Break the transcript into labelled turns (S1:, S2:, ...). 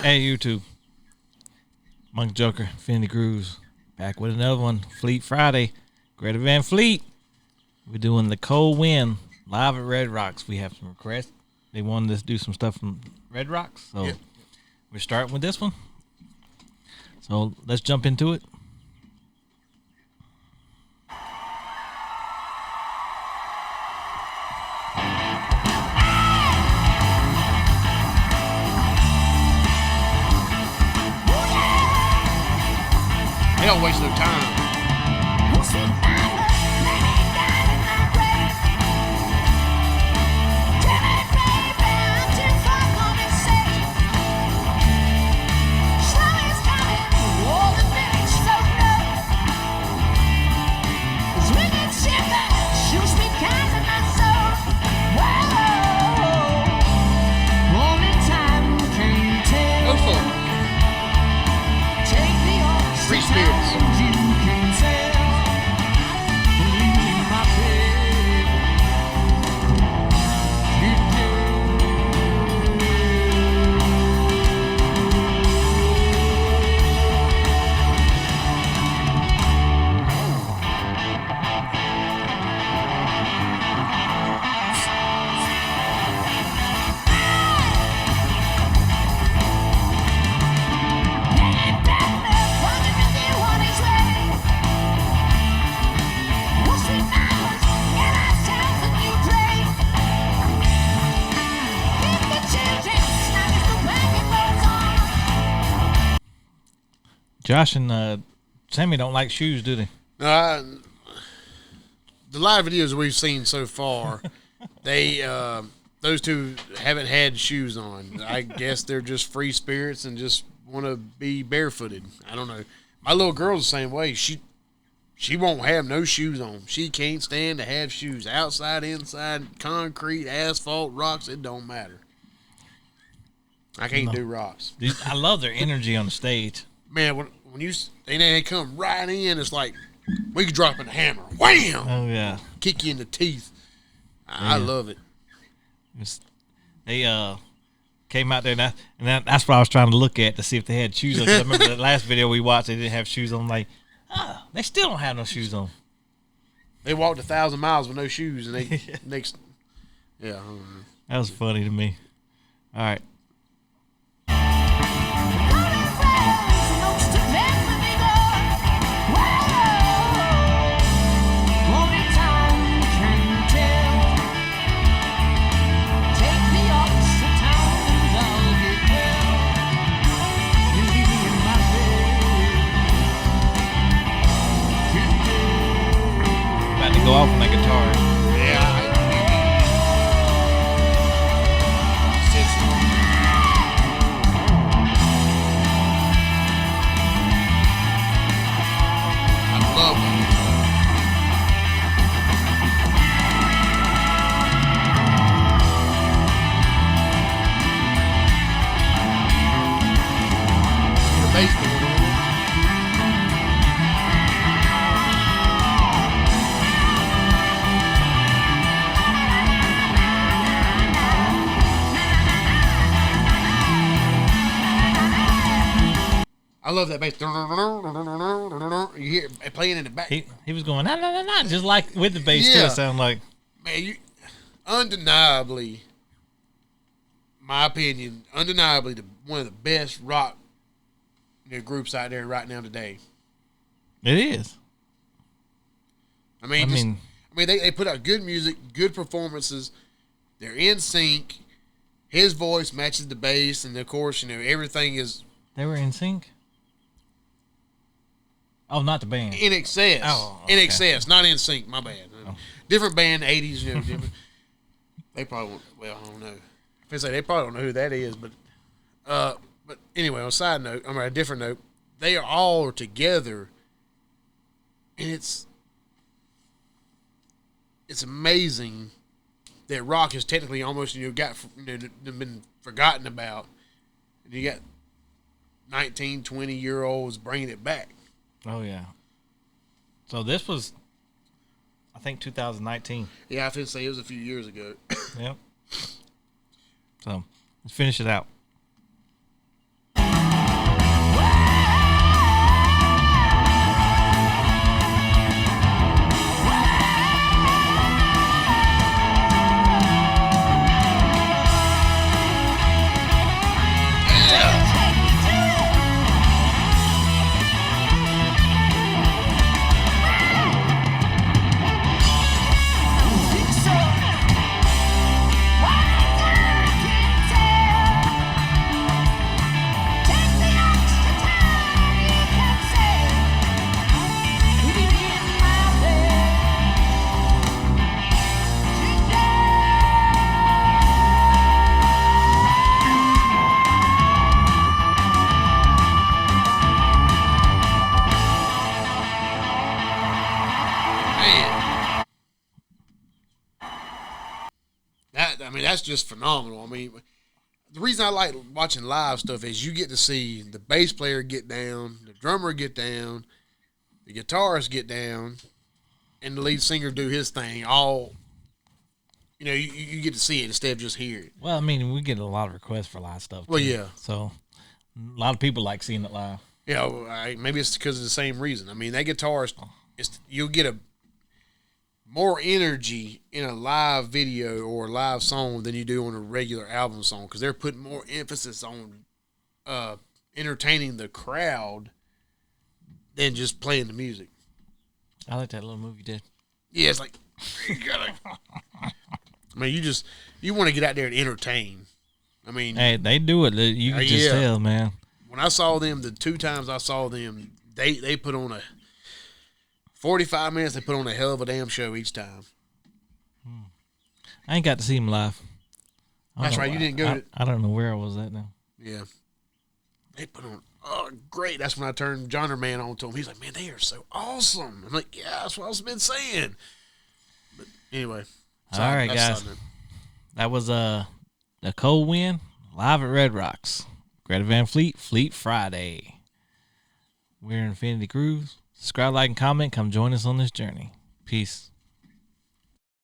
S1: Hey, YouTube. Monk Joker, Infinity Grooves. Back with another one. Fleet Friday. Greta Van Fleet. We're doing the Cold Wind live at Red Rocks. We have some requests. They wanted us to do some stuff from Red Rocks. So we're starting with this one. So let's jump into it.
S2: They don't waste no time. Free spirits.
S1: Josh and Sammy don't like shoes, do they?
S2: The live videos we've seen so far, they those two haven't had shoes on. I guess they're just free spirits and just want to be barefooted. I don't know. My little girl's the same way. She won't have no shoes on. She can't stand to have shoes. Outside, inside, concrete, asphalt, rocks, it don't matter. I can't do rocks.
S1: I love their energy on the stage.
S2: Man, when they come right in, it's like we could drop in a hammer. Wham!
S1: Oh, yeah.
S2: Kick you in the teeth. I love it.
S1: They came out there, and that's what I was trying to look at to see if they had shoes on. 'Cause I remember the last video we watched, they didn't have shoes on. Like, they still don't have no shoes on.
S2: They walked 1,000 miles with no shoes, and they next. Yeah.
S1: That was funny to me. All right. Go off on that guitar.
S2: Yeah. I love that guitar. The bass player. I love that bass. You hear it playing in the back.
S1: He was going, nah, just like with the bass, too, it sounded like.
S2: Man, undeniably, my opinion, undeniably, one of the best rock groups out there right now today.
S1: It is.
S2: I mean, they put out good music, good performances. They're in sync. His voice matches the bass, and of course, everything is.
S1: They were in sync. Oh, not the band.
S2: In Excess.
S1: Oh, okay.
S2: In Excess, not In Sync. My bad.
S1: Oh.
S2: Different band, 80s. Different. They probably won't. Well, I don't know. If I say they probably don't know who that is, but anyway, on a side note, a different note, they are all together, and it's amazing that rock is technically almost been forgotten about, and you got 19, 20-year-olds bringing it back.
S1: Oh, yeah. So this was, I think, 2019.
S2: Yeah, I was going to say it was a few years ago.
S1: Yep. So let's finish it out.
S2: that's just phenomenal. I mean, the reason I like watching live stuff is you get to see the bass player get down, the drummer get down, the guitarist get down, and the lead singer do his thing. All, you get to see it instead of just hear it.
S1: Well, I mean, we get a lot of requests for live stuff.
S2: Well,
S1: too.
S2: yeah.
S1: So a lot of people like seeing it live.
S2: Yeah, maybe it's because of the same reason. I mean, that guitarist, you'll get a more energy in a live video or a live song than you do on a regular album song because they're putting more emphasis on entertaining the crowd than just playing the music.
S1: I like that little movie you did.
S2: Yeah, it's like you gotta. I mean, you want to get out there and entertain. I mean,
S1: hey, they do it. You can just tell, man.
S2: When I saw them, the 2 times I saw them, they put on a 45 minutes. They put on a hell of a damn show each time.
S1: I ain't got to see them live.
S2: That's right. You didn't go.
S1: I don't know where I was at now.
S2: Yeah, they put on. Oh, great! That's when I turned Johnner Man on to him. He's like, "Man, they are so awesome." I'm like, "Yeah, that's what I've been saying." But anyway,
S1: all right, guys. That was the Cold Wind live at Red Rocks. Greta Van Fleet, Fleet Friday. We're Infinity Grooves. Subscribe, like, and comment. Come join us on this journey. Peace.